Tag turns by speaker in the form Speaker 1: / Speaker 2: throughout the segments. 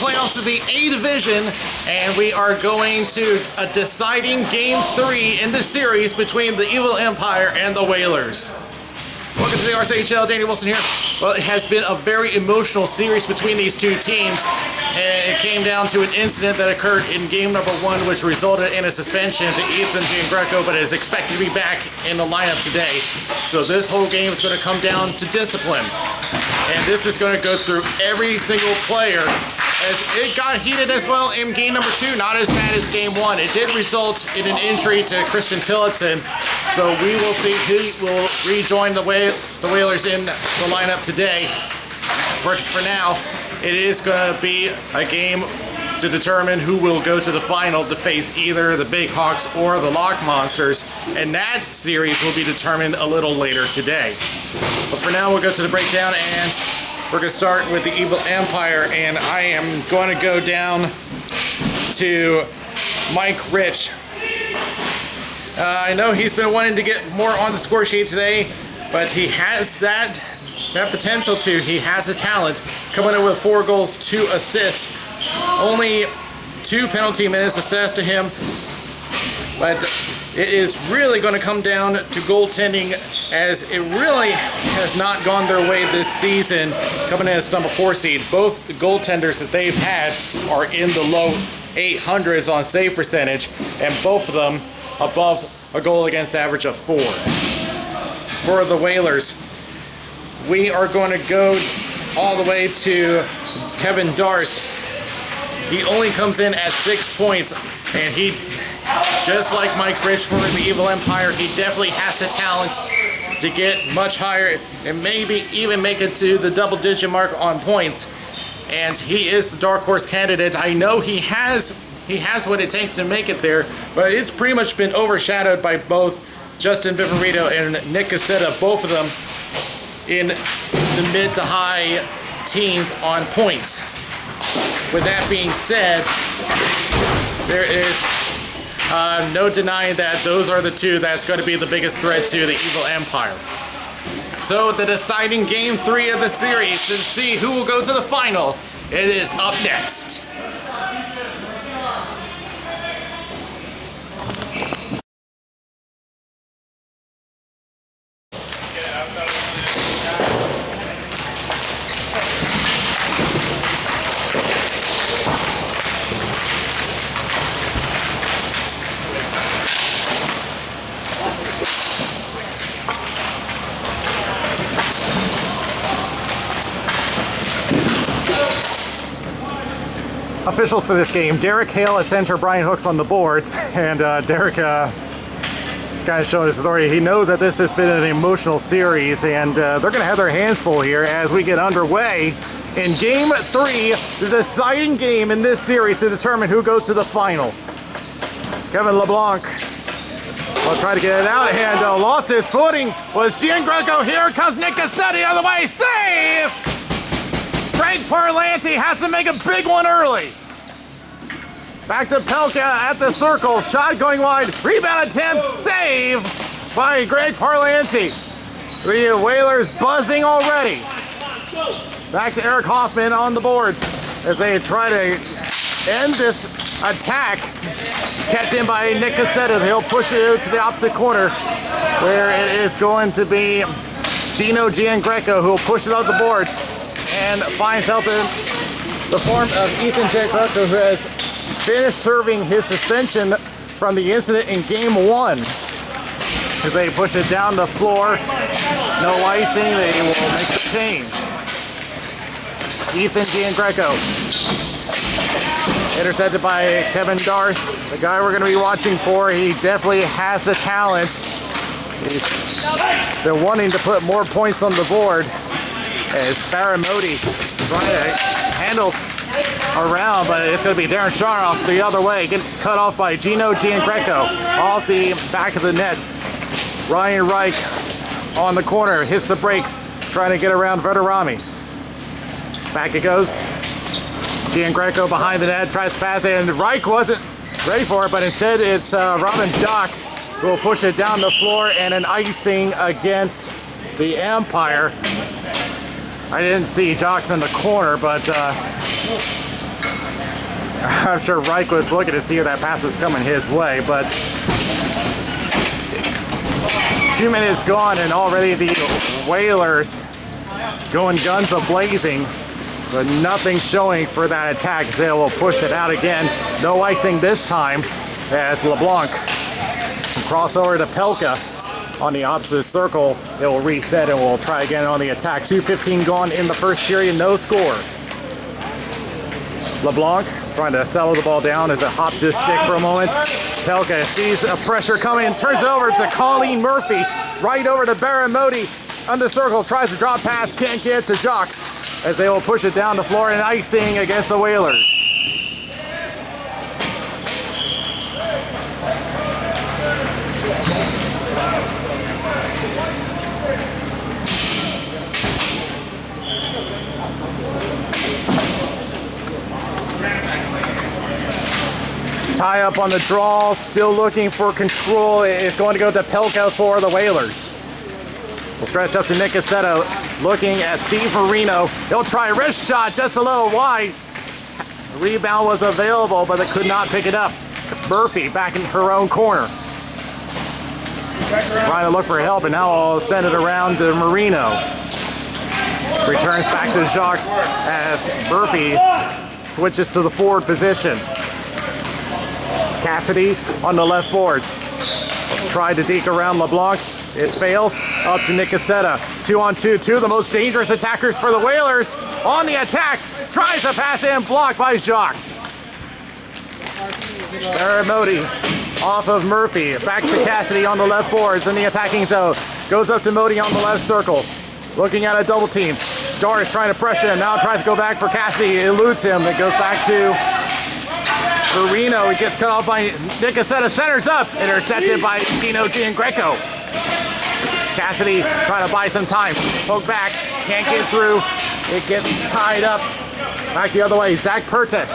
Speaker 1: playoffs of the A Division, and we are going to a deciding Game 3 in the series between the Evil Empire and the Whalers. Welcome to the RSHL, Danny Wilson here. Well, it has been a very emotional series between these two teams, and it came down to an incident that occurred in game number 1, which resulted in a suspension to Ethan Giangreco, but is expected to be back in the lineup today. So this whole game is going to come down to discipline, and this is going to go through every single player, as it got heated as well in game number 2, not as bad as game 1. It did result in an injury to Christian Tillotson, so we will see who will rejoin the Whalers in the lineup today. But for now, it is going to be a game to determine who will go to the final to face either the Big Hawks or the Lock Monsters, and that series will be determined a little later today. But for now, we'll go to the breakdown, and we're going to start with the Evil Empire, and I am going to go down to Mike Rich. I know he's been wanting to get more on the score sheet today, but he has that potential to. He has the talent, coming in with 4 goals, 2 assists. Only 2 penalty minutes assessed to him, but it is really going to come down to goaltending, as it really has not gone their way this season, coming in as number 4 seed. Both goaltenders that they've had are in the low 800s on save percentage, and both of them above a goal against average of 4. For the Whalers, we are going to go all the way to Kevin Darst. He only comes in at 6 points, and he, just like Mike Rich for the Evil Empire, he definitely has the talent to get much higher and maybe even make it to the double-digit mark on points. And he is the dark horse candidate. I know he has what it takes to make it there, but it's pretty much been overshadowed by both Justin Viverito and Nick Cassetta, both of them in the mid to high teens on points. With that being said, there is no denying that those are the two that's going to be the biggest threat to the Evil Empire. So the deciding game 3 of the series to see who will go to the final, it is up next. Officials for this game: Derek Hale at center, Brian Hooks on the boards, and Derek kind of showing his authority. He knows that this has been an emotional series, and they're going to have their hands full here as we get underway in Game 3, the deciding game in this series to determine who goes to the final. Kevin LeBlanc will try to get it out, and lost his footing was Giangreco. Here comes Nick Cassetti out of the way. Save! Greg Parlanti has to make a big one early. Back to Pelka at the circle. Shot going wide. Rebound attempt. Save by Greg Parlanti. The Whalers buzzing already. Back to Eric Hoffman on the boards as they try to end this attack. Kept in by Nick Cassetta. He'll push it to the opposite corner, where it is going to be Gino Giangreco who will push it off the boards and finds help in the form of Ethan Giangreco, who has finished serving his suspension from the incident in game 1. As they push it down the floor, no icing, they will make the change. Ethan Giangreco, intercepted by Kevin Darst, the guy we're going to be watching for. He definitely has the talent. He's been wanting to put more points on the board, as Baramoti trying to handle around, but it's going to be Darren Sharoff the other way. Gets cut off by Gino Giangreco off the back of the net. Ryan Reich on the corner, hits the brakes, trying to get around Verderami. Back it goes. Giangreco behind the net, tries to pass it, and Reich wasn't ready for it, but instead it's Robin Jocks who will push it down the floor, and an icing against the Empire. I didn't see Jocks in the corner, but I'm sure Reich was looking to see if that pass was coming his way, but 2 minutes gone and already the Whalers going guns a-blazing, but nothing showing for that attack. They will push it out again. No icing this time as LeBlanc cross over to Pelka on the opposite circle. It will reset and we'll try again on the attack. 2:15 gone in the first period, no score. LeBlanc trying to settle the ball down as it hops his stick for a moment. Pelka sees a pressure coming and turns it over to Colleen Murphy. Right over to Baramoti. Under circle, tries to drop pass, can't get to Jacques as they will push it down the floor and icing against the Whalers. Tie up on the draw, still looking for control. It's going to go to Pelka for the Whalers. We'll stretch up to Nick Cassetto, looking at Steve Marino. He'll try a wrist shot just a little wide. The rebound was available, but they could not pick it up. Murphy back in her own corner. Trying to look for help, and now I'll send it around to Marino. Returns back to Jacques as Murphy switches to the forward position. Cassidy on the left boards. Tried to deke around LeBlanc. It fails. Up to Nick Casetta. 2-on-2. Two of the most dangerous attackers for the Whalers. On the attack. Tries to pass in. Blocked by Jacques. Baramoti off of Murphy. Back to Cassidy on the left boards in the attacking zone. Goes up to Modi on the left circle. Looking at a double team. Doris trying to pressure him. Now tries to go back for Cassidy. It eludes him. It goes back to Marino. He gets cut off by Nick Casetta. Centers up. Intercepted by Dino Giangreco. Cassidy trying to buy some time. Poke back. Can't get through. It gets tied up. Back the other way. Zach Pertis.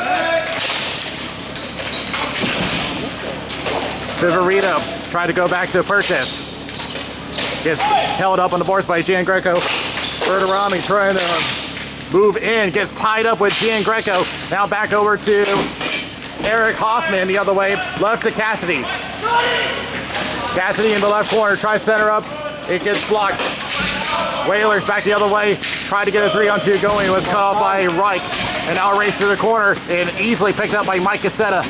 Speaker 1: Viverito tried to go back to Pertis. Gets held up on the boards by Giangreco. Bertarami trying to move in. Gets tied up with Giangreco. Now back over to Eric Hoffman the other way. Left to Cassidy. Cassidy in the left corner. Tries center up. It gets blocked. Whalers back the other way. Tried to get a 3-on-2 going. It was cut off by Reich. And now race to the corner. And easily picked up by Mike Casetta.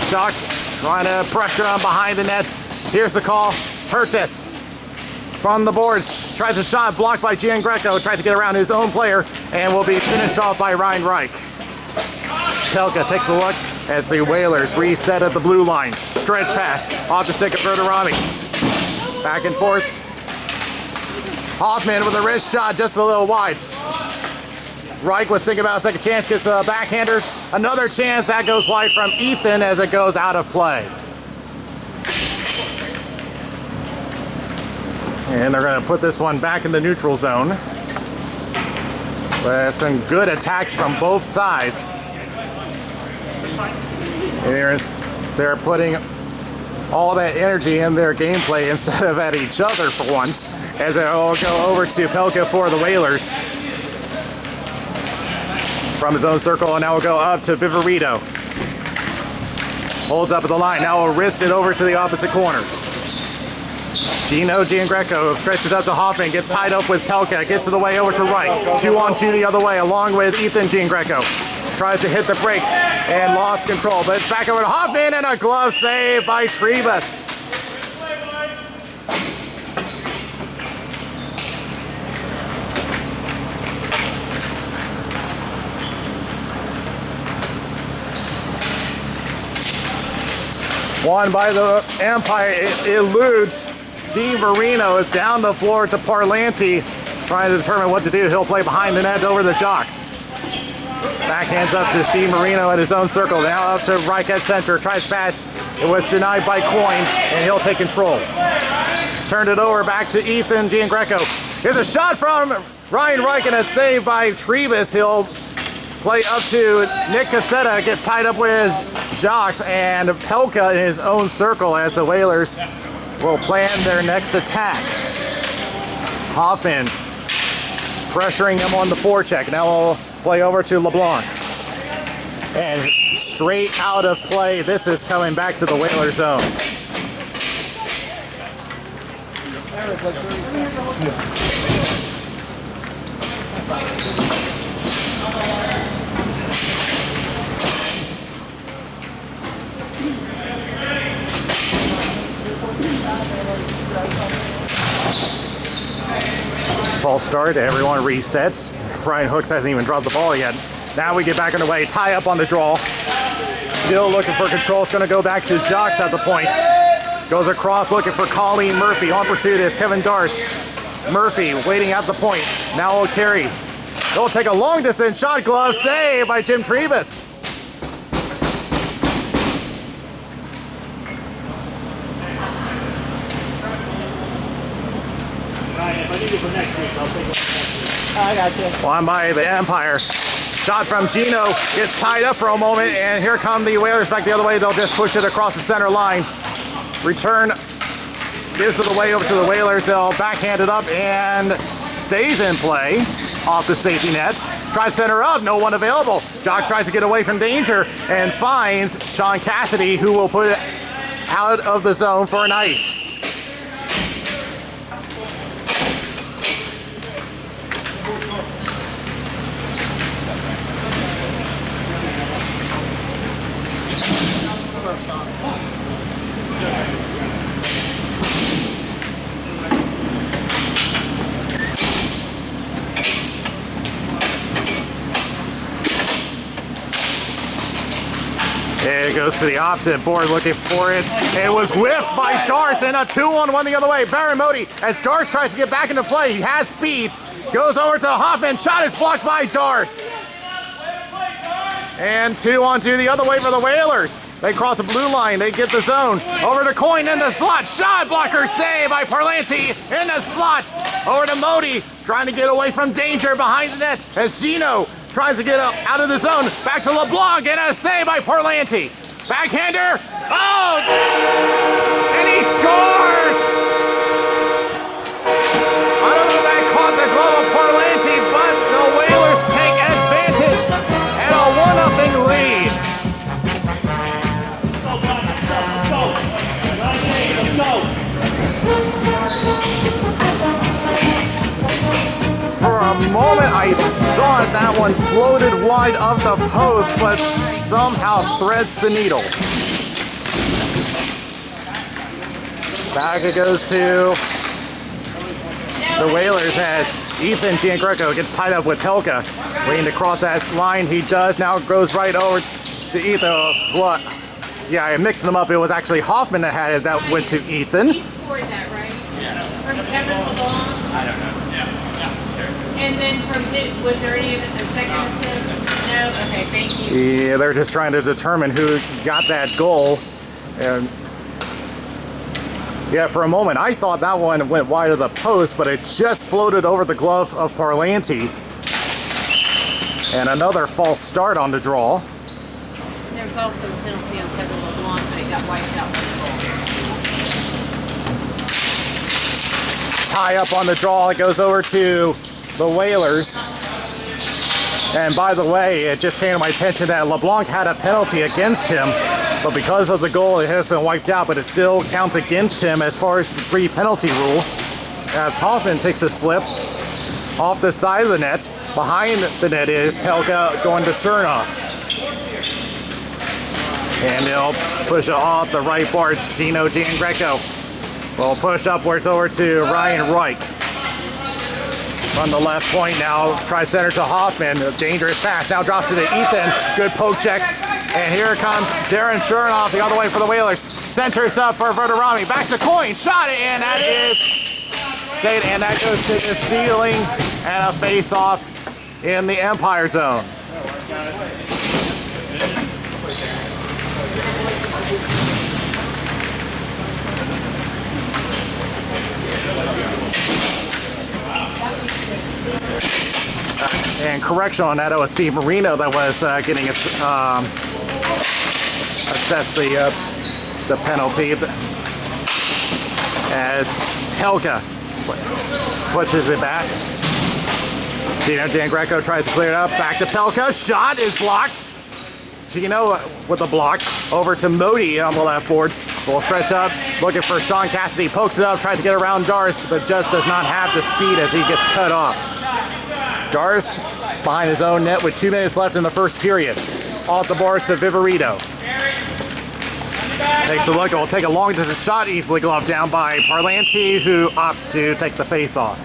Speaker 1: Jacques trying to pressure on behind the net. Here's the call. Pertis from the boards. Tries a shot. Blocked by Giangreco. Tries to get around his own player. And will be finished off by Ryan Reich. Pelka takes a look as the Whalers reset at the blue line. Stretch pass. Off the stick of Bertarami. Back and forth. Hoffman with a wrist shot just a little wide. Reich was thinking about a second chance. Gets a backhander. Another chance. That goes wide from Ethan as it goes out of play. And they're going to put this one back in the neutral zone. But some good attacks from both sides. They're putting all that energy in their gameplay instead of at each other for once, as it will go over to Pelka for the Whalers. From his own circle, and now we'll go up to Viverito. Holds up at the line, now we'll wrist it over to the opposite corner. Gino Giangreco stretches up to Hoffman, gets tied up with Pelka, gets to the way over to Reich. 2-on-2 the other way, along with Ethan Giangreco. Tries to hit the brakes and lost control, but it's back over to Hoffman and a glove save by Trebus. Won by the Empire. It eludes. Steve Marino is down the floor to Parlanti, trying to determine what to do. He'll play behind the net over the Jacques. Backhands up to Steve Marino at his own circle. Now up to Reich at center. Tries pass. It was denied by Coyne, and he'll take control. Turned it over back to Ethan Giangreco. Here's a shot from Ryan Reich and a save by Trebus. He'll play up to Nick Casetta. Gets tied up with Jacques and Pelka in his own circle as the Whalers will plan their next attack. Hoffman pressuring him on the forecheck. Now we'll play over to LeBlanc. And straight out of play. This is coming back to the Whaler zone. False start, everyone resets. Brian Hooks hasn't even dropped the ball yet. Now we get back underway, tie up on the draw. Still looking for control, it's gonna go back to Jacques at the point. Goes across looking for Colleen Murphy. On pursuit is Kevin Darst. Murphy waiting at the point. Now will carry. They'll take a long distance shot, glove save by Jim Trebus.
Speaker 2: I got you.
Speaker 1: One by the Empire. Shot from Gino gets tied up for a moment, and here come the Whalers back the other way. They'll just push it across the center line. Return gives it away over to the Whalers. They'll backhand it up and stays in play off the safety nets. Tries center up, no one available. Jock tries to get away from danger and finds Sean Cassidy, who will put it out of the zone for an ice. It goes to the opposite board looking for it. It was whiffed by Darst, and a 2-on-1 the other way. Baron Modi, as Darst tries to get back into play, he has speed. Goes over to Hoffman, shot is blocked by Darst. And 2-on-2 the other way for the Whalers. They cross the blue line, they get the zone. Over to Coyne in the slot, shot blocker save by Parlanti in the slot. Over to Modi, trying to get away from danger behind the net as Gino tries to get up out of the zone. Back to LeBlanc and a save by Parlanti. Backhander, oh! And he scores! I don't know if that caught the glove of Parlanti, but the Whalers take advantage and a 1-0 lead. For a moment, I thought that one floated wide of the post, but somehow threads the needle. Back it goes to the Whalers as Ethan Giangreco gets tied up with Pelka. Waiting to cross that line, he does. Now goes right over to Ethan. What? Yeah, I mixed them up. It was actually Hoffman that had it that went to Ethan.
Speaker 3: He scored that, right? Yeah. From Kevin LeBlanc?
Speaker 4: I don't know.
Speaker 3: And then from was there any a second assist? No? Okay, thank you.
Speaker 1: Yeah, they're just trying to determine who got that goal. And yeah, for a moment, I thought that one went wide of the post, but it just floated over the glove of Parlanti. And another false start on the draw.
Speaker 3: There was also a penalty on Kevin LeBlanc, but it got wiped out by the goal.
Speaker 1: Tie up on the draw, it goes over to the Whalers. And by the way, it just came to my attention that LeBlanc had a penalty against him, but because of the goal, it has been wiped out, but it still counts against him as far as the free penalty rule. As Hoffman takes a slip off the side of the net. Behind the net is Pelka going to Chernoff. And they'll push it off the right board. Gino Giangreco will push upwards over to Ryan Reich. On the left point now, tries center to Hoffman. A dangerous pass, now drops to Ethan. Good poke check. And here comes Darren Chernoff the other way for the Whalers. Centers up for Verderami. Back to Coyne, shot it, and that is saved. And that goes to the ceiling and a face-off in the Empire zone. And correction on that, it was Steve Marino that was getting assessed the penalty as Helga pushes it back. Gino Giangreco tries to clear it up. Back to Pelka. Shot is blocked. Gino with a block. Over to Modi on the left boards. Will stretch up, looking for Sean Cassidy. Pokes it up, tries to get around Darst, but just does not have the speed as he gets cut off. Darst behind his own net with 2 minutes left in the first period. Off the boards to Viverito. Takes a look, it will take a long distance shot, easily gloved down by Parlanti, who opts to take the face off.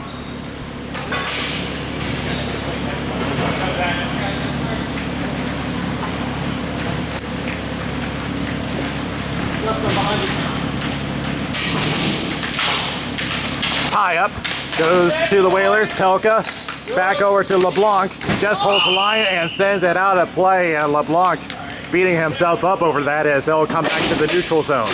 Speaker 1: Tie up, goes to the Whalers. Pelka back over to LeBlanc, just holds the line and sends it out of play. And LeBlanc beating himself up over that as they'll come back to the neutral zone.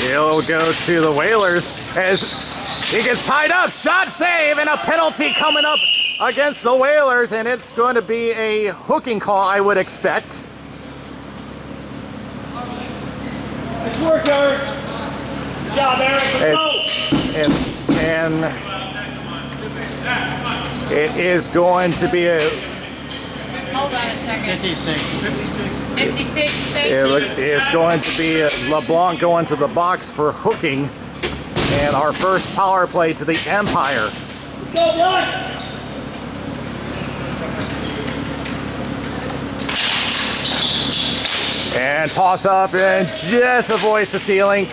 Speaker 1: He'll go to the Whalers as he gets tied up. Shot save and a penalty coming up against the Whalers, and it's going to be a hooking call, I would expect.
Speaker 4: Nice work, Eric. Good job, Eric. Let's go.
Speaker 1: And it is going to be a...
Speaker 3: Hold on a second.
Speaker 4: 56.
Speaker 3: 56, thank
Speaker 1: It
Speaker 3: you.
Speaker 1: is going to be LeBlanc going to the box for hooking, and our first power play to the Empire.
Speaker 4: Let's go, Blood.
Speaker 1: And toss up and just avoids the ceiling.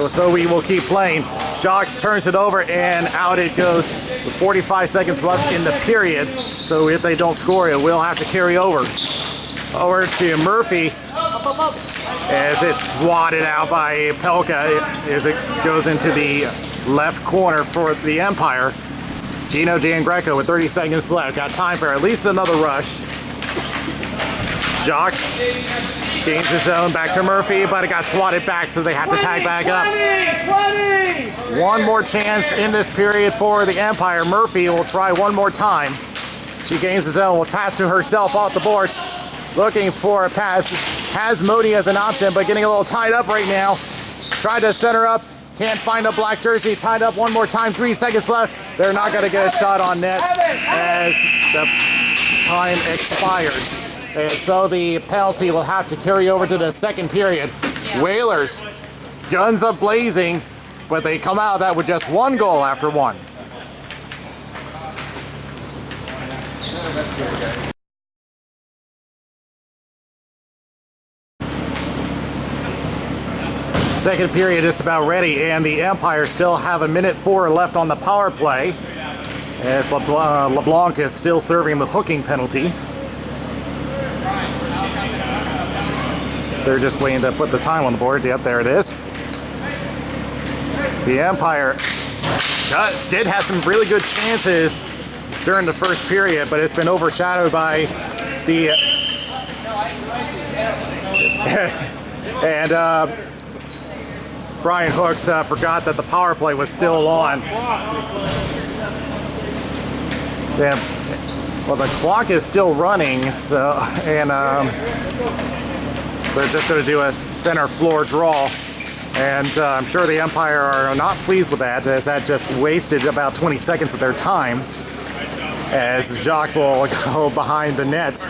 Speaker 1: So we will keep playing. Jacques turns it over and out it goes with 45 seconds left in the period. So if they don't score, it will have to carry over. Over to Murphy as it's swatted out by Pelka as it goes into the left corner for the Empire. Gino Giangreco with 30 seconds left. Got time for at least another rush. Jacques gains his own back to Murphy, but it got swatted back, so they have to tag back up.
Speaker 4: 20!
Speaker 1: One more chance in this period for the Empire. Murphy will try one more time. She gains his own, will pass to herself off the boards. Looking for a pass. Has Modi as an option, but getting a little tied up right now. Tried to center up. Can't find a black jersey. Tied up one more time. 3 seconds left. They're not going to get a shot on net as the time expires. And so the penalty will have to carry over to the second period.
Speaker 3: Yeah.
Speaker 1: Whalers, guns up blazing, but they come out of that with just one goal after one. Second period is about ready, and the Empire still have 1:04 left on the power play as LeBlanc is still serving the hooking penalty. They're just waiting to put the time on the board. Yep, there it is. The Empire did have some really good chances during the first period, but it's been overshadowed by the... and Brian Hooks forgot that the power play was still on. Yeah, well, the clock is still running, so, and they're just going to do a center floor draw, and I'm sure the Empire are not pleased with that, as that just wasted about 20 seconds of their time, as Jacques will go behind the net.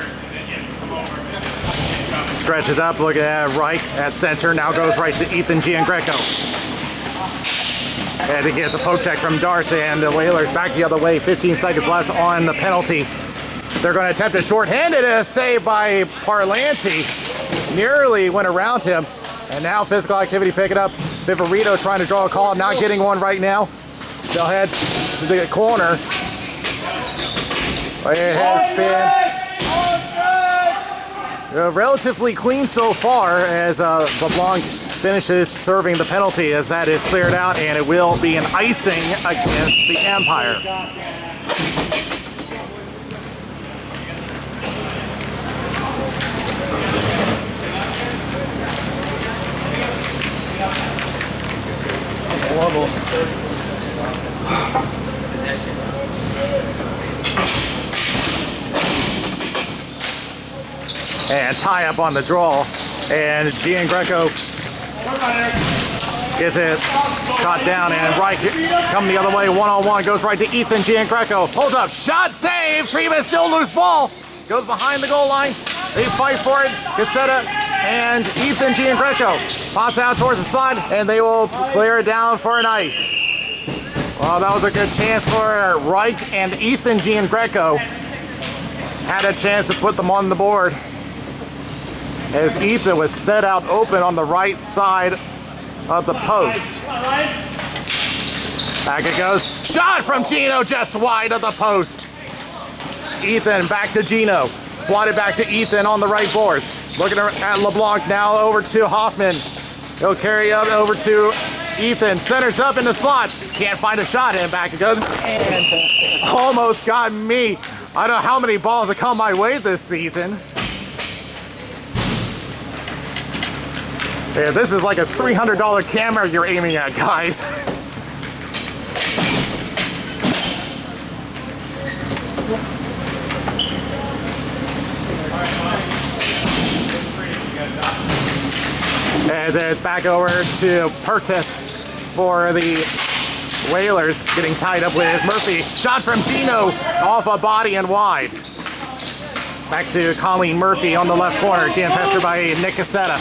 Speaker 1: Stretches up, looking at Reich at center, now goes right to Ethan Giangreco. And he gets a poke check from Darcy, and the Whalers back the other way, 15 seconds left on the penalty. They're going to attempt a shorthanded, a save by Parlanti. Nearly went around him, and now physical activity picking up. Viverito trying to draw a call, not getting one right now. They'll head to the corner. It has been relatively clean so far as LeBlanc finishes serving the penalty as that is cleared out, and it will be an icing against the Empire. and tie up on the draw. And Giangreco gets it shot down, and Reich coming the other way, one-on-one, goes right to Ethan Giangreco. Holds up, shot, save, Trebus still loose ball. Goes behind the goal line. They fight for it. Cassetta and Ethan Giangreco pops out towards the slot, and they will clear it down for an ice. Well, that was a good chance for Reich, and Ethan Giangreco had a chance to put them on the board as Ethan was set out open on the right side of the post. Back it goes. Shot from Gino just wide of the post. Ethan back to Gino. Slotted back to Ethan on the right boards. Looking at LeBlanc now over to Hoffman. He'll carry up over to Ethan. Centers up in the slot. Can't find a shot, and back it goes. And almost got me. I don't know how many balls have come my way this season. Yeah, this is like a $300 camera you're aiming at, guys. As it's back over to Pertis for the Whalers, getting tied up with Murphy. Shot from Gino off a body and wide. Back to Colleen Murphy on the left corner, getting pestered by Nick Cassetta.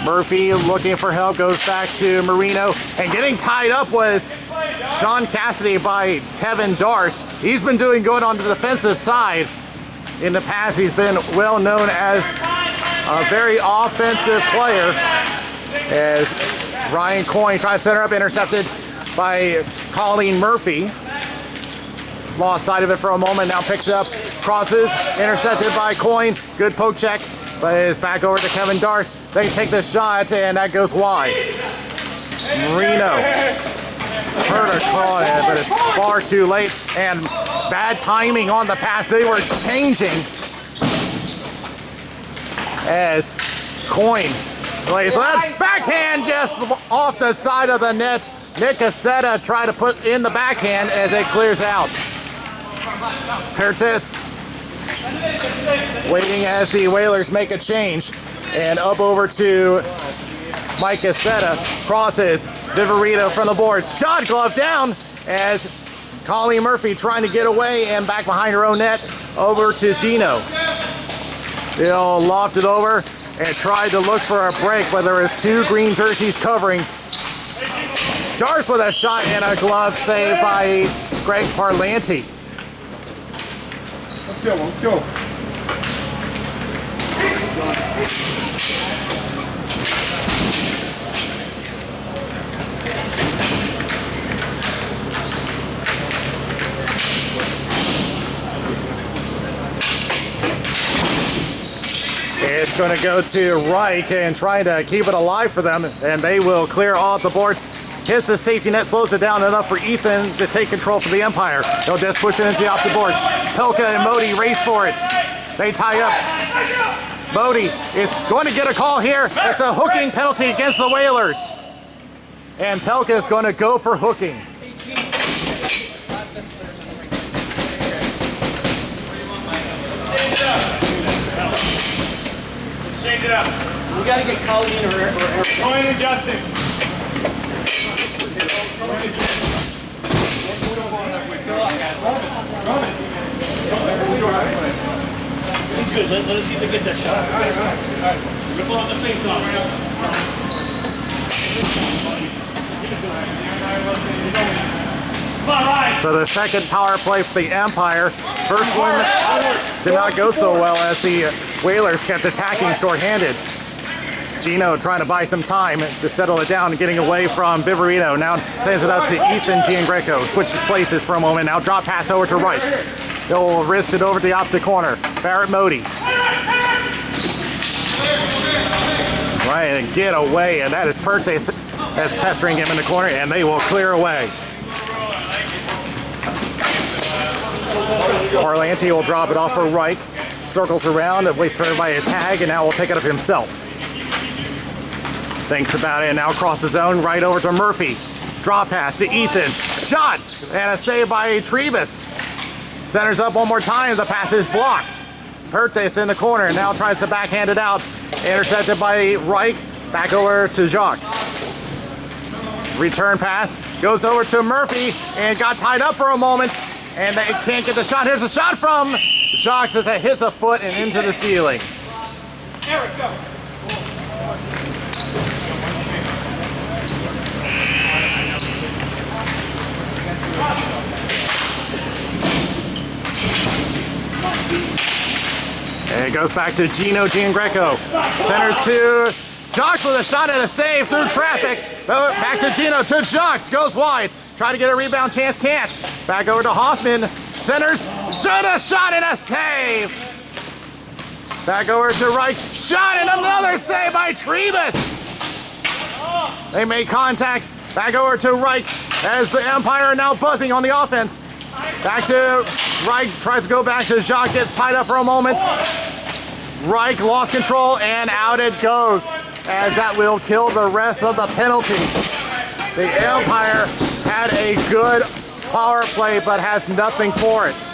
Speaker 1: Murphy looking for help, goes back to Marino, and getting tied up was Sean Cassidy by Kevin Darce. He's been doing good on the defensive side. In the past, he's been well known as a very offensive player, as Ryan Coyne tries to center up, intercepted by Colleen Murphy. Lost sight of it for a moment, now picks it up, crosses, intercepted by Coyne. Good poke check, but it's back over to Kevin Darce. They take the shot, and that goes wide. Marino. Herder caught it, but it's far too late, and bad timing on the pass. They were changing as Coyne plays that backhand just off the side of the net. Nick Cassetta tried to put in the backhand as it clears out. Curtis waiting as the Whalers make a change, and up over to Mike Cassetta, crosses, Viverito from the boards, shot glove down as Colleen Murphy trying to get away, and back behind her own net, over to Gino. He'll loft it over and tried to look for a break, but there was two green jerseys covering. Darce with a shot and a glove saved by Greg Parlanti.
Speaker 4: Let's go, let's go.
Speaker 1: It's going to go to Reich and trying to keep it alive for them, and they will clear off the boards. Hits the safety net, slows it down enough for Ethan to take control for the Empire. They'll just push it into the opposite boards. Pelka and Modi race for it. They tie up. Modi is going to get a call here. It's a hooking penalty against the Whalers. And Pelka is going to go for hooking.
Speaker 4: Let's change it up.
Speaker 2: We gotta get Colleen or
Speaker 4: Coyne and Justin.
Speaker 2: He's good. Let us see if they get that shot.
Speaker 4: We're pulling the face off. Come on, Ryan.
Speaker 1: So the second power play for the Empire. First one did not go so well as the Whalers kept attacking shorthanded. Gino trying to buy some time to settle it down and getting away from Viverito. Now sends it out to Ethan Giangreco. Switches places for a moment. Now drop pass over to Reich. He'll wrist it over to the opposite corner. Barrett Modi. Right, and get away. And that is Pertes that's pestering him in the corner, and they will clear away. Parlanti will drop it off for Reich. Circles around and waits for everybody to tag, and now will take it up himself. Thinks about it, and now across the zone, right over to Murphy. Drop pass to Ethan. Shot! And a save by Trebus. Centers up one more time. The pass is blocked. Pertes in the corner, now tries to backhand it out. Intercepted by Reich, back over to Jacques. Return pass, goes over to Murphy, and got tied up for a moment, and they can't get the shot. Here's a shot from Jacques as it hits a foot and into the ceiling.
Speaker 2: Eric, go.
Speaker 1: And it goes back to Gino Giangreco. Centers to Jacques with a shot and a save through traffic. Back to Gino, to Jacques, goes wide. Try to get a rebound chance, can't. Back over to Hoffman, centers, to the shot and a save. Back over to Reich, shot and another save by Trebus. They make contact, back over to Reich as the Empire are now buzzing on the offense. Back to Reich, tries to go back to Jacques, gets tied up for a moment. Reich lost control and out it goes, as that will kill the rest of the penalty. The Empire had a good power play but has nothing for it.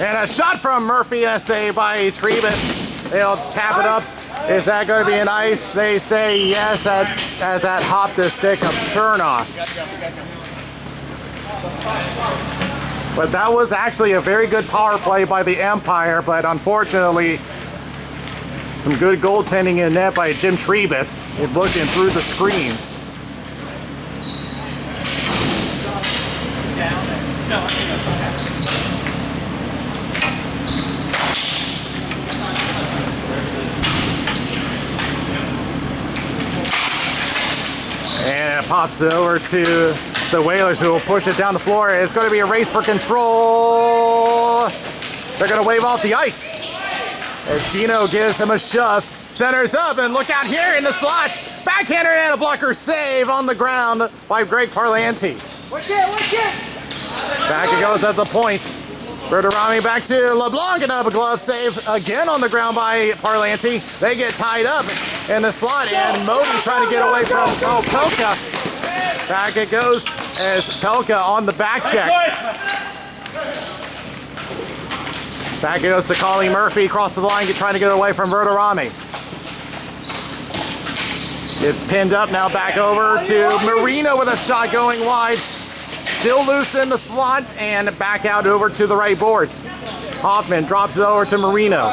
Speaker 1: And a shot from Murphy and a save by Trebus. They'll tap it up. Is that going to be an ice? They say yes as that hopped the stick of Chernoff. But that was actually a very good power play by the Empire, but unfortunately, some good goaltending in net by Jim Trebus. It looking through the screens. And it pops it over to the Whalers, who will push it down the floor. It's going to be a race for control. They're going to wave off the ice as Gino gives him a shove. Centers up, and look out here in the slot. Backhander and a blocker save on the ground by Greg Parlanti.
Speaker 2: Watch it.
Speaker 1: Back it goes at the point. Bertarami back to LeBlanc, and a glove save again on the ground by Parlanti. They get tied up in the slot, and Modi trying to get away from Pelka. Back it goes as Pelka on the back check. Back it goes to Colleen Murphy across the line, trying to get away from Verderami. Is pinned up, now back over to Marino with a shot going wide. Still loose in the slot, and back out over to the right boards. Hoffman drops it over to Marino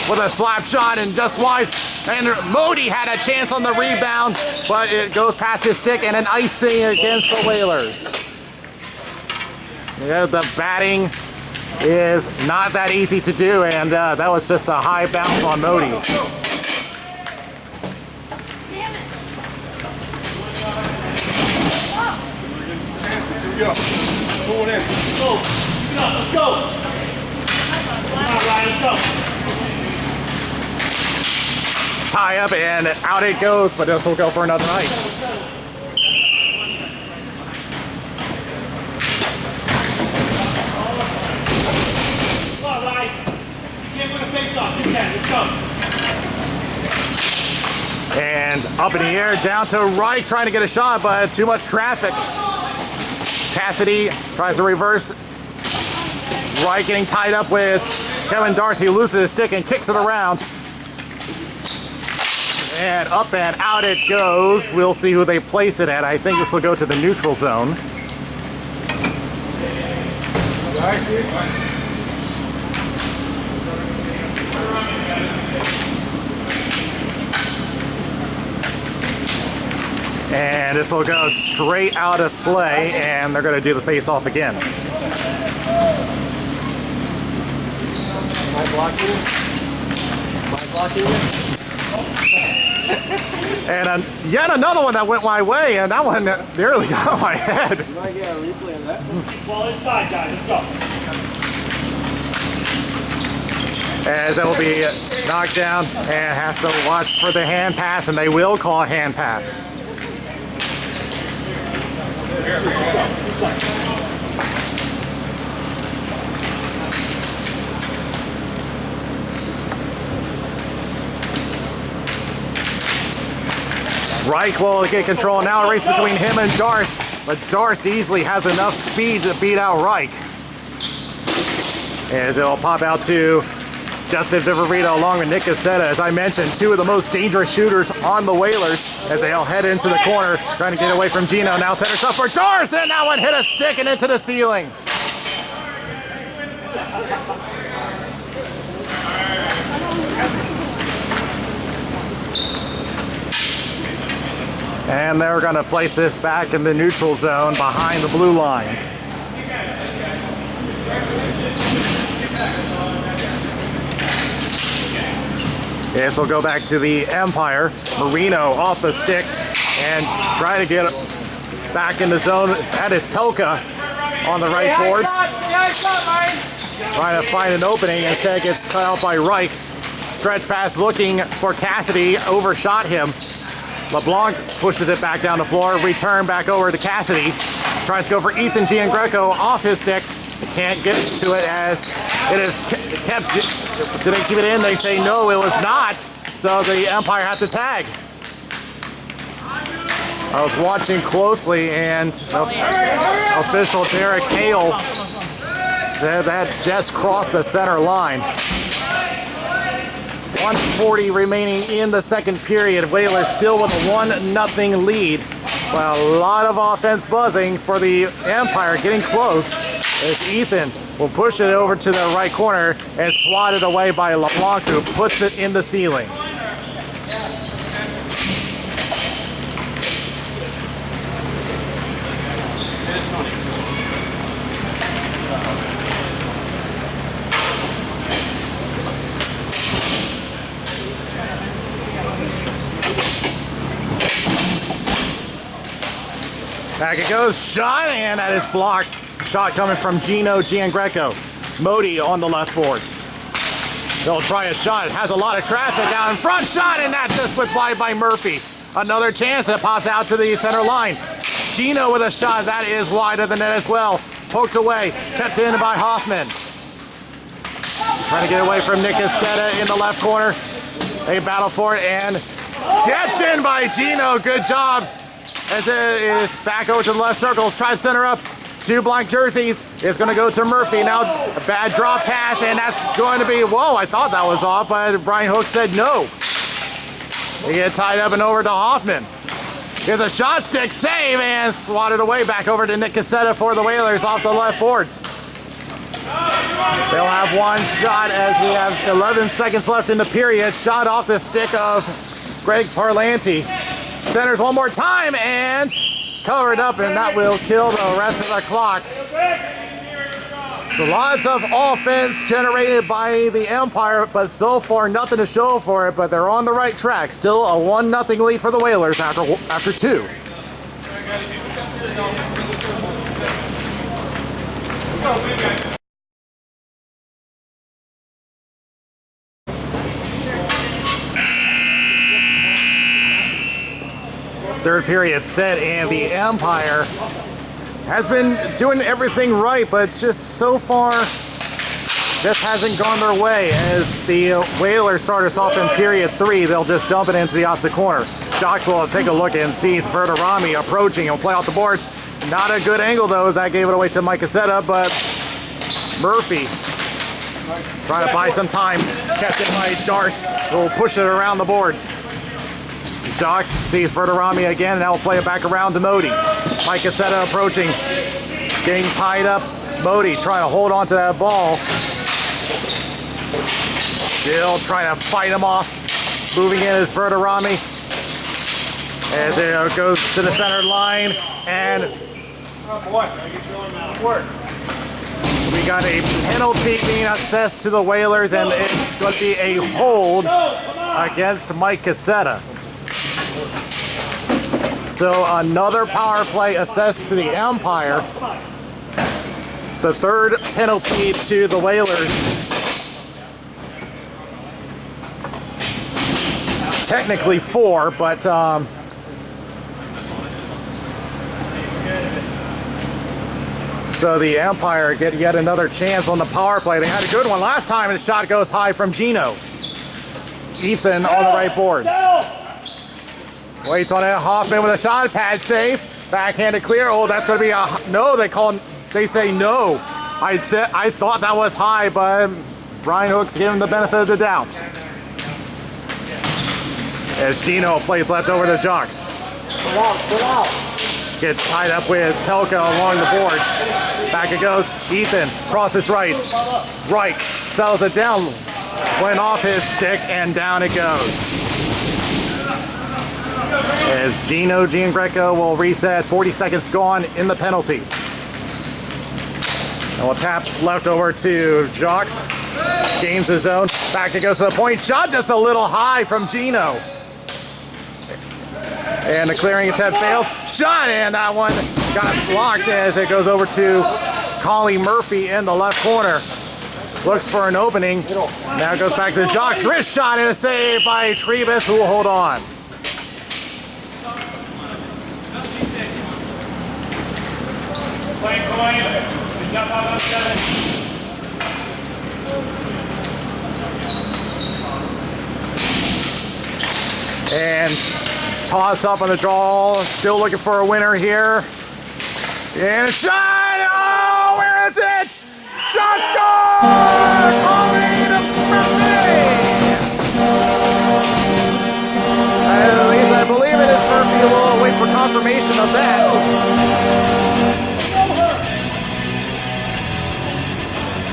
Speaker 1: with a slap shot and just wide. And Modi had a chance on the rebound, but it goes past his stick, and an icing against the Whalers. Yeah, the batting is not that easy to do, and that was just a high bounce on Modi.
Speaker 2: Here we go. Going in. Go. Let's go. Come on, Ryan, let's go.
Speaker 1: Tie up, and out it goes, but this will go for another ice.
Speaker 2: Come on, Ryan. You can't win a face-off. You can. Let's go.
Speaker 1: And up in the air, down to Wright, trying to get a shot, but too much traffic. Cassidy tries to reverse. Wright getting tied up with Kevin Darcy, loses his stick and kicks it around. And up and out it goes. We'll see who they place it at. I think this will go to the neutral zone. And this will go straight out of play, and they're going to do the face-off again.
Speaker 2: Am I blocking?
Speaker 1: And yet another one that went my way, and that one nearly got on my head.
Speaker 2: You might get a replay of that. Ball inside, guys. Let's go.
Speaker 1: As it will be knocked down, and has to watch for the hand pass, and they will call a hand pass. Reich will get control. Now a race between him and Darce, but Darce easily has enough speed to beat out Reich. As it'll pop out to Justin Viverito along with Nick Cassetta. As I mentioned, two of the most dangerous shooters on the Whalers as they'll head into the corner, trying to get away from Gino. Now center stuff for Doris, and that one hit a stick and into the ceiling. And they're going to place this back in the neutral zone behind the blue line. This will go back to the Empire. Marino off the stick and try to get back in the zone. That is Pelka on the right boards. Trying to find an opening. Instead gets cut out by Reich. Stretch pass looking for Cassidy. Overshot him. LeBlanc pushes it back down the floor. Return back over to Cassidy. Tries to go for Ethan Giangreco off his stick. Can't get to it as it is kept. Did they keep it in? They say no, it was not. So the Empire had to tag. I was watching closely, and official Derek Hale said that just crossed the center line. 1:40 remaining in the second period. Whalers still with a 1-0 lead. Well, a lot of offense buzzing for the Empire, getting close as Ethan will push it over to the right corner and swatted away by LeBlanc, who puts it in the ceiling. Back it goes, shot, and that is blocked. Shot coming from Gino Giangreco. Modi on the left boards. They'll try a shot. It has a lot of traffic out in front. Shot, and that just went wide by Murphy. Another chance that pops out to the center line. Gino with a shot. That is wide of the net as well. Poked away. Kept in by Hoffman. Trying to get away from Nick Cassetta in the left corner. They battle for it, and kept in by Gino. Good job. As it is back over to the left circle. Tries center up. Two blank jerseys is going to go to Murphy. Now a bad drop pass, and that's going to be, whoa, I thought that was off, but Brian Hook said no. They get tied up and over to Hoffman. Here's a shot stick save and swatted away back over to Nick Cassetta for the Whalers off the left boards. They'll have one shot as we have 11 seconds left in the period. Shot off the stick of Greg Parlanti. Centers one more time and covered up, and that will kill the rest of the clock. So lots of offense generated by the Empire, but so far nothing to show for it, but they're on the right track. Still a 1-0 lead for the Whalers after two. Third period set, and the Empire has been doing everything right, but just so far just hasn't gone their way. As the Whalers start us off in period 3, they'll just dump it into the opposite corner. Jocks will take a look and sees Verderami approaching and play off the boards. Not a good angle though, as that gave it away to Mike Cassetta, but Murphy trying to buy some time. Kept it by Darth, who will push it around the boards. Jocks sees Verderami again, and that will play it back around to Modi. Mike Cassetta approaching, getting tied up. Modi trying to hold on to that ball. Still trying to fight him off. Moving in is Verderami. As it goes to the center line, and we got a penalty being assessed to the Whalers, and it's going to be a hold against Mike Cassetta. So another power play assessed to the Empire. The third penalty to the Whalers. Technically 4, but so the Empire get yet another chance on the power play. They had a good one last time, and the shot goes high from Gino. Ethan on the right boards. Waits on it. Hoffman with a shot. Pad save. Backhanded clear. Oh, that's going to be a no. They say no. I thought that was high, but Brian Hooks gave him the benefit of the doubt. As Gino plays left over to Jocks.
Speaker 4: Put out.
Speaker 1: Gets tied up with Pelka along the boards. Back it goes. Ethan crosses right. Right. Settles it down. Went off his stick and down it goes. As Gino Giangreco will reset. 40 seconds gone in the penalty. And we'll tap left over to Jocks. Gains his zone. Back it goes to the point. Shot just a little high from Gino. And the clearing attempt fails. Shot, and that one got blocked as it goes over to Collie Murphy in the left corner. Looks for an opening. Now it goes back to Jacques. Wrist shot and a save by Trebus, who will hold on. And toss up on the draw. Still looking for a winner here. And a shot! Oh, where is it? Shot score! Colleen Murphy! At least I believe it is Murphy. We'll wait for confirmation of that.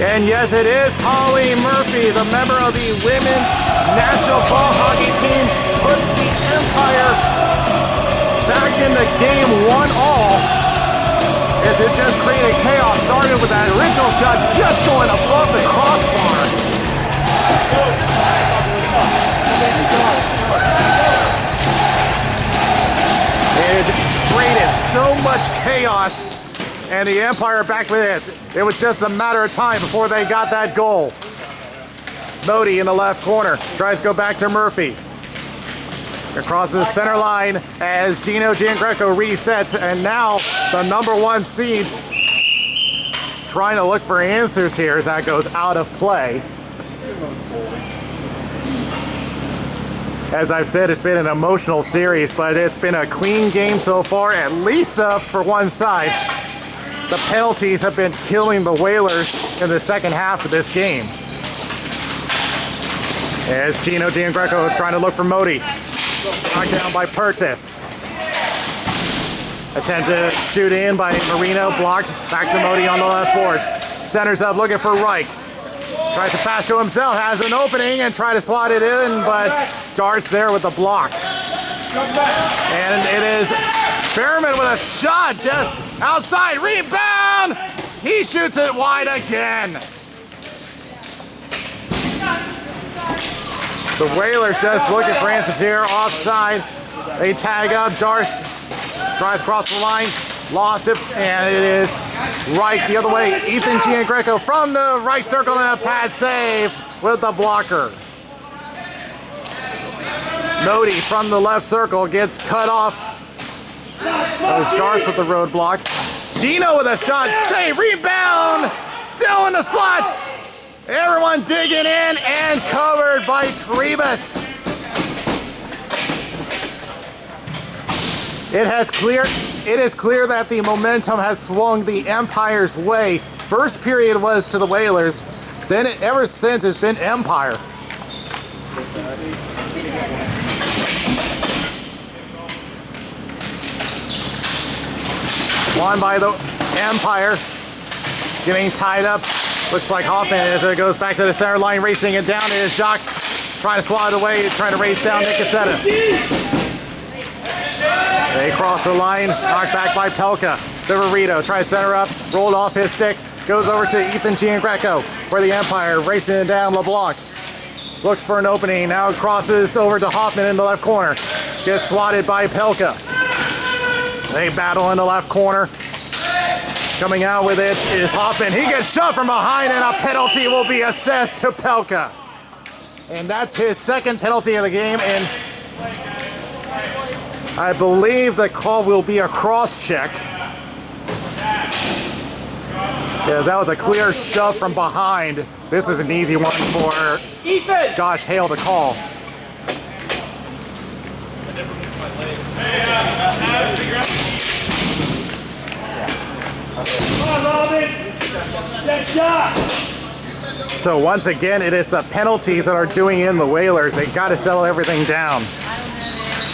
Speaker 1: And yes, it is Colleen Murphy, the member of the women's national ball hockey team, puts the Empire back in the game 1-all. As it just created chaos, started with that original shot just going above the crossbar. It just created so much chaos, and the Empire back with it. It was just a matter of time before they got that goal. Modi in the left corner tries to go back to Murphy. Across the center line as Gino Giangreco resets, and now the #1 seeds trying to look for answers here as that goes out of play. As I've said, it's been an emotional series, but it's been a clean game so far, at least for one side. The penalties have been killing the Whalers in the second half of this game. As Gino Giangreco trying to look for Modi. Knocked down by Pertis. Attempt to shoot in by Marino, blocked. Back to Modi on the left boards. Centers up, looking for Reich. Tries to pass to himself, has an opening and try to slot it in, but Dart's there with the block. And it is Fairman with a shot just outside. Rebound! He shoots it wide again. The Whalers just looking for answers here. Offside. They tag up. Darst drives across the line. Lost it. And it is right the other way. Ethan Giangreco from the right circle and a pad save with the blocker. Modi from the left circle gets cut off. That was Darst with the roadblock. Gino with a shot. Save. Rebound. Still in the slot. Everyone digging in and covered by Trebus. It is clear that the momentum has swung the Empire's way. First period was to the Whalers, then ever since it's been Empire. Won by the Empire, getting tied up. Looks like Hoffman as it goes back to the center line, racing it down. It is Jacques trying to swat it away, trying to race down Nick Cassetta. They cross the line, knocked back by Pelka. Viverito tries to center up, rolled off his stick, goes over to Ethan Giangreco for the Empire, racing it down LeBlanc. Looks for an opening, now crosses over to Hoffman in the left corner. Gets swatted by Pelka. They battle in the left corner. Coming out with it is Hoffman. He gets shoved from behind and a penalty will be assessed to Pelka. And that's his second penalty of the game, and I believe the call will be a cross check. Yeah, that was a clear shove from behind. This is an easy one for
Speaker 4: Ethan!
Speaker 1: Josh Hale to call.
Speaker 2: Come on, Robin! That's
Speaker 1: So once again, it is the penalties that are doing in the Whalers. They got to settle everything down.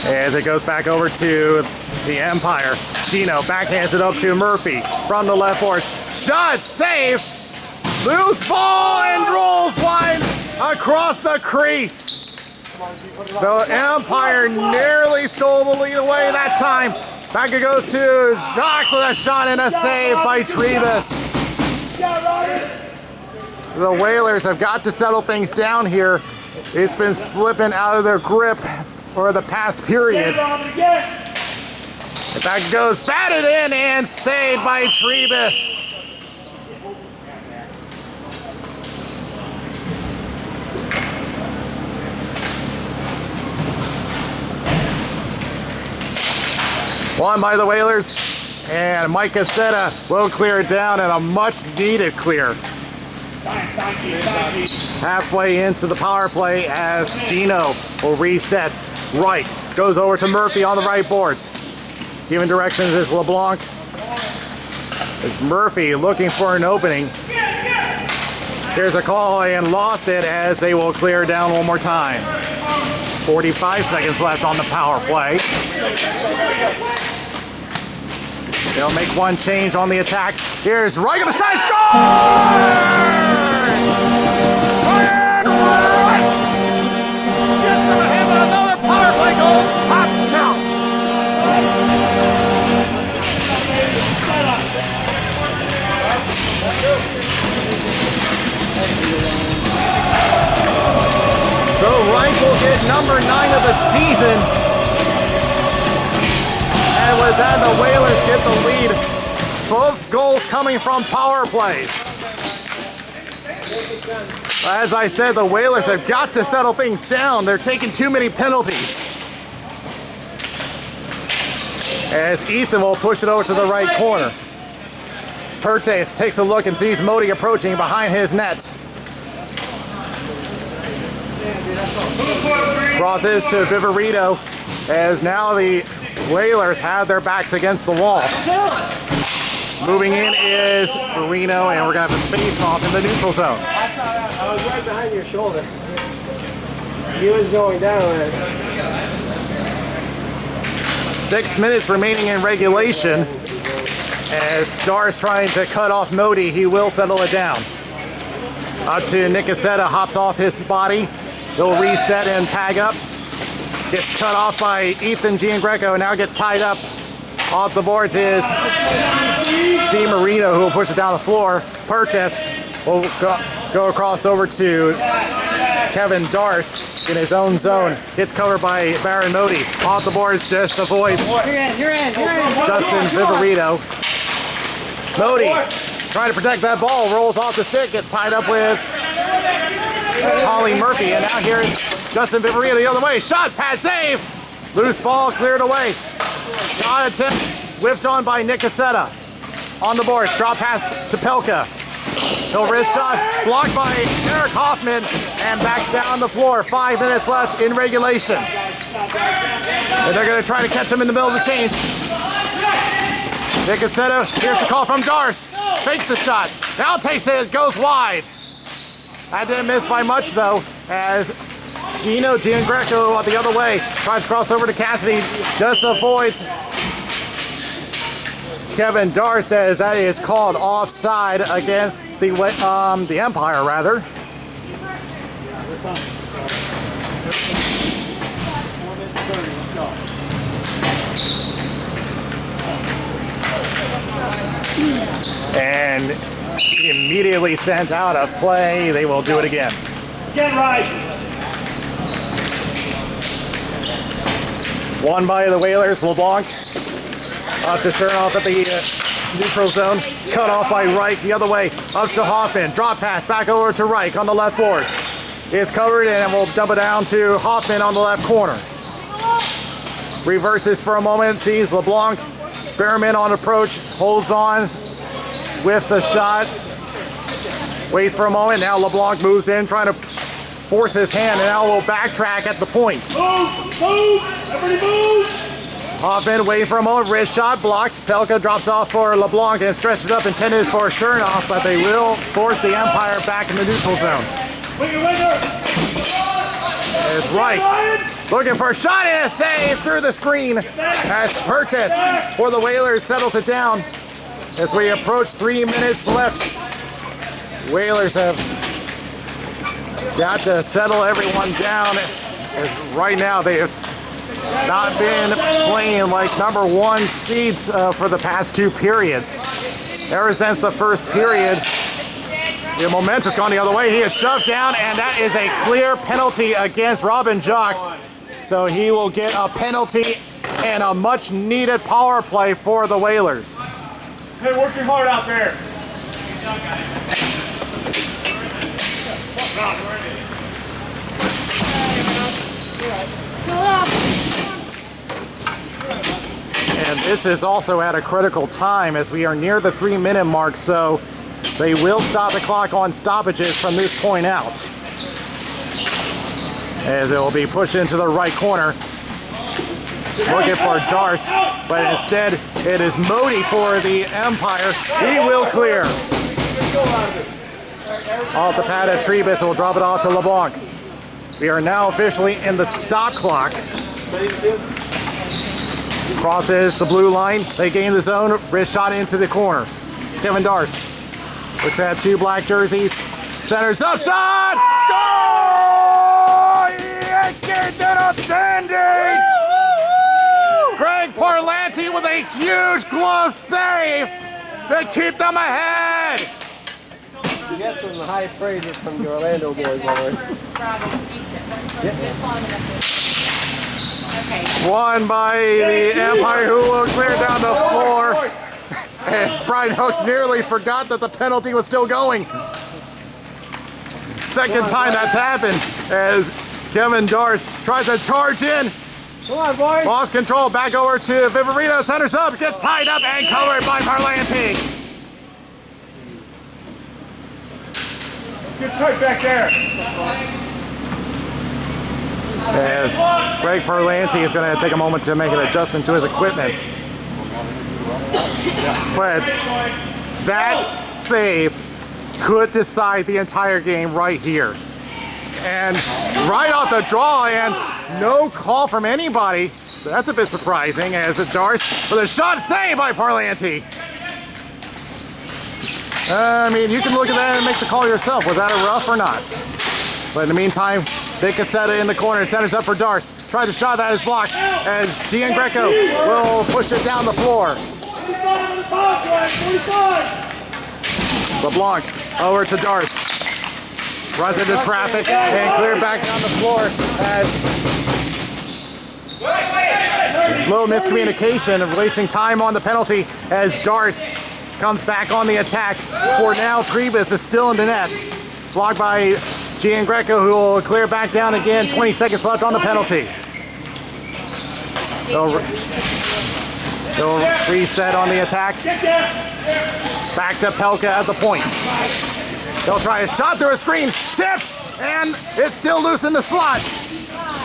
Speaker 1: As it goes back over to the Empire. Gino backhands it up to Murphy from the left boards. Shot, save, loose ball, and rolls line across the crease. The Empire nearly stole the lead away that time. Back it goes to Jacques with a shot and a save by Trevis. The Whalers have got to settle things down here. It's been slipping out of their grip for the past period. Back it goes, batted in and saved by Trevis. Won by the Whalers, and Mike Cassetta will clear it down, and a much needed clear. Halfway into the power play as Gino will reset. Right, goes over to Murphy on the right boards. Giving directions is LeBlanc. It's Murphy looking for an opening. Here's a call and lost it as they will clear down one more time. 45 seconds left on the power play. They'll make one change on the attack. Here's Reich on the side, score! And Reich gets to him with another power play goal, top shelf. So Reich will get number 9 of the season. And with that, the Whalers get the lead. Both goals coming from power plays. As I said, the Whalers have got to settle things down. They're taking too many penalties. As Ethan will push it over to the right corner. Pertes takes a look and sees Modi approaching behind his net. Crosses to Viverito, as now the Whalers have their backs against the wall. Moving in is Marino, and we're going to have a face-off in the neutral zone.
Speaker 4: I saw that. I was right behind your shoulder. He was going down.
Speaker 1: 6 minutes remaining in regulation. As Dar's trying to cut off Modi, he will settle it down. Up to Nick Cassetta, hops off his body. He'll reset and tag up. Gets cut off by Ethan Giangreco, and now gets tied up. Off the boards is Steve Marino, who will push it down the floor. Pertes will go across over to Kevin Darst in his own zone. Gets covered by Baron Modi. Off the boards, just avoids
Speaker 3: You're in.
Speaker 1: Justin Viverito. Modi trying to protect that ball, rolls off the stick, gets tied up with Holly Murphy, and now here's Justin Viverito the other way. Shot, pad, save! Loose ball cleared away. Shot attempt whiffed on by Nick Cassetta. On the board, drop pass to Pelka. He'll wrist shot, blocked by Eric Hoffman, and back down the floor. 5 minutes left in regulation. And they're going to try to catch him in the middle of the change. Nick Cassetta, here's the call from Darst. Fakes the shot, now takes it, goes wide. That didn't miss by much though, as Gino Giangreco the other way tries to cross over to Cassidy, just avoids Kevin Darst, as that is called offside against the Empire rather. And immediately sent out of play. They will do it again.
Speaker 2: Get right.
Speaker 1: Won by the Whalers. LeBlanc up to Chernoff at the neutral zone. Cut off by Reich the other way. Up to Hoffman. Drop pass back over to Reich on the left boards. Is covered and we'll dump it down to Hoffman on the left corner. Reverses for a moment. Sees LeBlanc. Behrman on approach. Holds on. Whiffs a shot. Waits for a moment. Now LeBlanc moves in, trying to force his hand, and now will backtrack at the point.
Speaker 2: Move! Everybody move!
Speaker 1: Hoffman waiting for a moment, wrist shot blocked. Pelka drops off for LeBlanc and stretches up intended for Chernoff, but they will force the Empire back in the neutral zone. There's Reich looking for a shot and a save through the screen as Pertis for the Whalers settles it down. As we approach 3 minutes left, Whalers have got to settle everyone down. As right now they have not been playing like number one seeds for the past 2 periods. Ever since the first period, the momentum's gone the other way. He is shoved down, and that is a clear penalty against Robin Jacques. So he will get a penalty and a much needed power play for the Whalers.
Speaker 2: Hey, working hard out there.
Speaker 1: And this is also at a critical time as we are near the 3-minute mark, so they will stop the clock on stoppages from this point out. As it will be pushed into the right corner. Looking for Darth, but instead it is Modi for the Empire. He will clear. Off the pad of Trebus, will drop it off to LeBlanc. We are now officially in the stop clock. Crosses the blue line. They gain the zone. Wrist shot into the corner. Kevin Darst looks at 2 black jerseys. Centers up shot! Score! Outstanding! Greg Parlanti with a huge glove save to keep them ahead.
Speaker 4: You got some high praises from the Orlando boys, by the way.
Speaker 1: Won by the Empire, who will clear down the floor. As Brian Hooks nearly forgot that the penalty was still going. Second time that's happened as Kevin Darst tries to charge in.
Speaker 4: Come on, boys.
Speaker 1: Lost control, back over to Viverito, centers up, gets tied up and covered by Parlanti.
Speaker 2: Get tight back there.
Speaker 1: As Greg Parlanti is going to take a moment to make an adjustment to his equipment. But that save could decide the entire game right here. And right off the draw, and no call from anybody. That's a bit surprising as it darts with a shot saved by Parlanti. I mean, you can look at that and make the call yourself. Was that a rough or not? But in the meantime, Vic Cassetta in the corner, centers up for Darst. Tries a shot that is blocked as Gian Greco will push it down the floor.
Speaker 2: 45 on the top, guys, 45.
Speaker 1: LeBlanc over to Darst. Runs into traffic and cleared back down the floor as little miscommunication of wasting time on the penalty as Darst comes back on the attack. For now, Trebus is still in the net. Blocked by Gian Greco, who will clear back down again. 20 seconds left on the penalty. They'll reset on the attack. Back to Pelka at the point. They'll try a shot through a screen. Tipped! And it's still loose in the slot.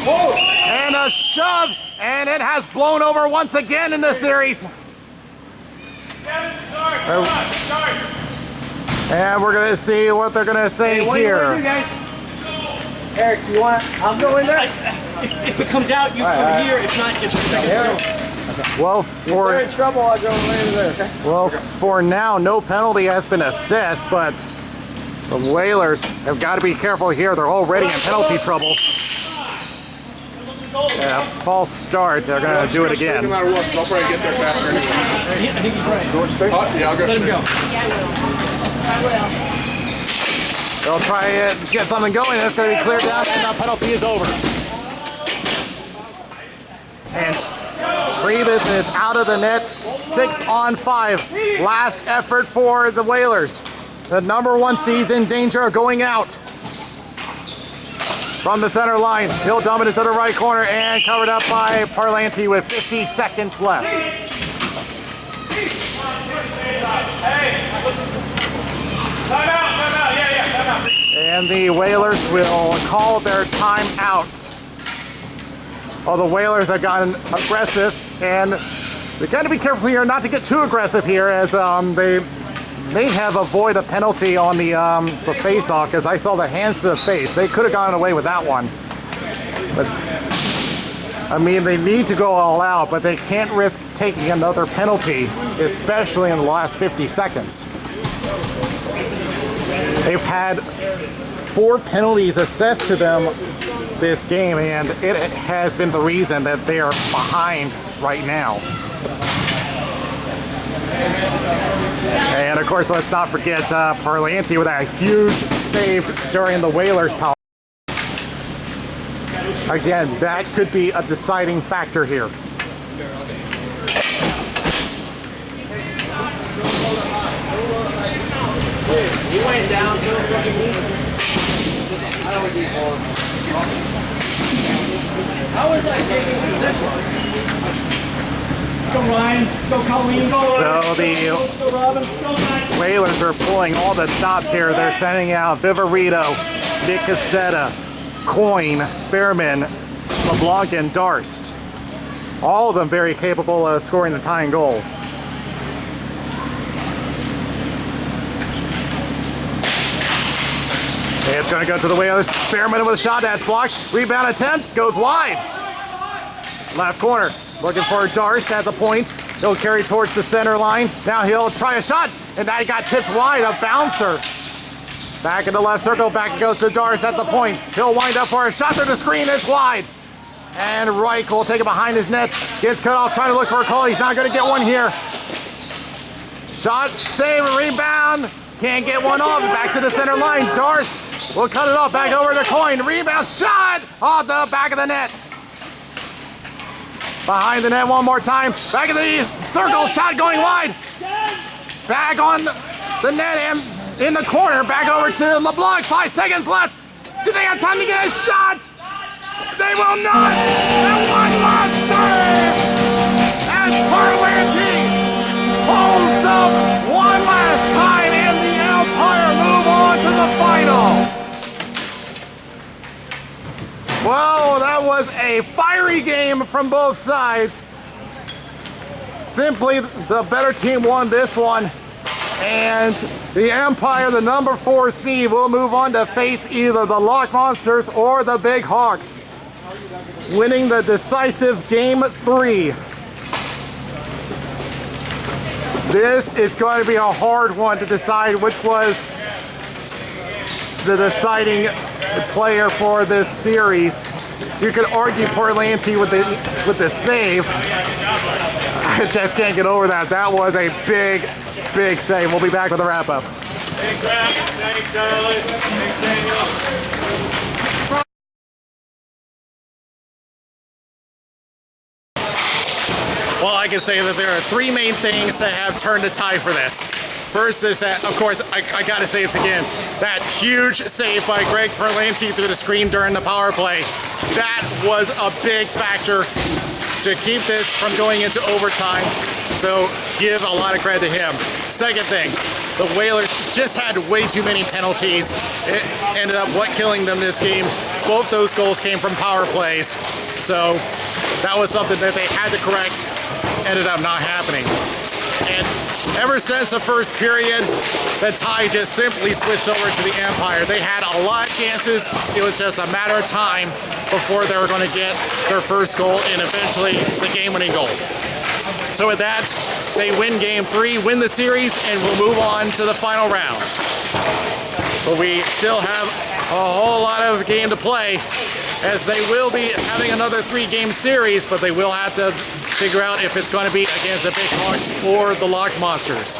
Speaker 1: And a shove. And it has blown over once again in this series. And we're going to see what they're going to say here.
Speaker 4: Eric, you want? I'll go in there.
Speaker 5: If it comes out, you come here. If not, it's second.
Speaker 1: Well,
Speaker 4: If they're in trouble, I'll go in there, okay?
Speaker 1: well, for now, no penalty has been assessed, but the Whalers have got to be careful here. They're already in penalty trouble. Yeah, false start. They're going to do it again.
Speaker 2: No matter what, so I'll probably get there faster.
Speaker 5: I think he's right.
Speaker 2: Yeah, I'll go
Speaker 5: Let him go.
Speaker 1: They'll try it, get something going. That's going to be cleared down, and the penalty is over. And Trebus is out of the net. 6 on 5. Last effort for the Whalers. The number 1 seeds in danger of going out. From the center line, he'll dump it into the right corner and covered up by Parlanti with 50 seconds left. And the Whalers will call their timeout. All the Whalers have gotten aggressive, and they got to be careful here not to get too aggressive here, as they may have avoided a penalty on the face-off, because I saw the hands to the face. They could have gotten away with that one. But I mean, they need to go all out, but they can't risk taking another penalty, especially in the last 50 seconds. They've had 4 penalties assessed to them this game, and it has been the reason that they are behind right now. And of course, let's not forget Parlanti with a huge save during the Whalers' power. Again, that could be a deciding factor here.
Speaker 5: He went down so how was I taking this one? Go Ryan, go Colleen, go Ryan.
Speaker 1: So the
Speaker 5: Go Robin, go Ryan.
Speaker 1: Whalers are pulling all the stops here. They're sending out Vivarito, Dick Cassetta, Coyne, Behrman, LeBlanc, and Darst. All of them very capable of scoring the tying goal. It's going to go to the Whalers. Behrman with a shot, that's blocked. Rebound attempt, goes wide. Left corner, looking for Darst at the point. He'll carry towards the center line. Now he'll try a shot, and now he got tipped wide, a bouncer. Back in the left circle, back it goes to Darst at the point. He'll wind up for a shot through the screen, it's wide. And Reich will take it behind his net. Gets cut off, trying to look for a call. He's not going to get one here. Shot, save, rebound. Can't get one off. Back to the center line. Darst will cut it off. Back over to Coyne. Rebound, shot off the back of the net. Behind the net one more time. Back of the circle, shot going wide. Back on the net and in the corner. Back over to LeBlanc. 5 seconds left. Do they have time to get a shot? They will not! And one last serve! As Parlanti holds up one last time, and the Empire move on to the final. Well, that was a fiery game from both sides. Simply the better team won this one. And the Empire, the number 4 seed, will move on to face either the Loch Monsters or the Big Hawks, winning the decisive Game 3. This is going to be a hard one to decide which was the deciding player for this series. You could argue Parlanti with the save. I just can't get over that. That was a big save. We'll be back with a wrap-up.
Speaker 2: Thanks, Rap. Thanks, Alice. Thanks, Daniel.
Speaker 1: Well, I can say that there are 3 main things that have turned the tide for this. First is that, of course, I gotta say it again, that huge save by Greg Parlanti through the screen during the power play. That was a big factor to keep this from going into overtime. So give a lot of credit to him. Second thing, the Whalers just had way too many penalties. It ended up killing them this game. Both those goals came from power plays. So that was something that they had to correct. Ended up not happening. And ever since the first period, the tide just simply switched over to the Empire. They had a lot of chances. It was just a matter of time before they were going to get their first goal and eventually the game-winning goal. So with that, they win Game 3, win the series, and we'll move on to the final round. But we still have a whole lot of game to play, as they will be having another 3-game series, but they will have to figure out if it's going to be against the Big Hawks or the Loch Monsters.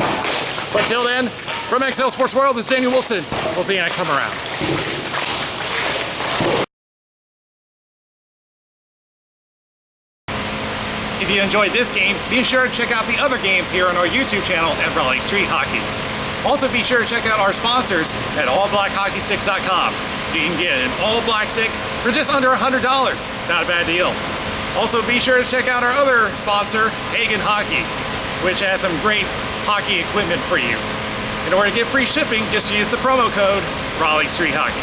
Speaker 1: But till then, from XL Sports World, this is Daniel Wilson. We'll see you next time around. If you enjoyed this game, be sure to check out the other games here on our YouTube channel at Raleigh Street Hockey. Also be sure to check out our sponsors at allblackhockeysticks.com. You can get an all-black stick for just under $100. Not a bad deal. Also be sure to check out our other sponsor, Hagen Hockey, which has some great hockey equipment for you. In order to get free shipping, just use the promo code Raleigh Street Hockey.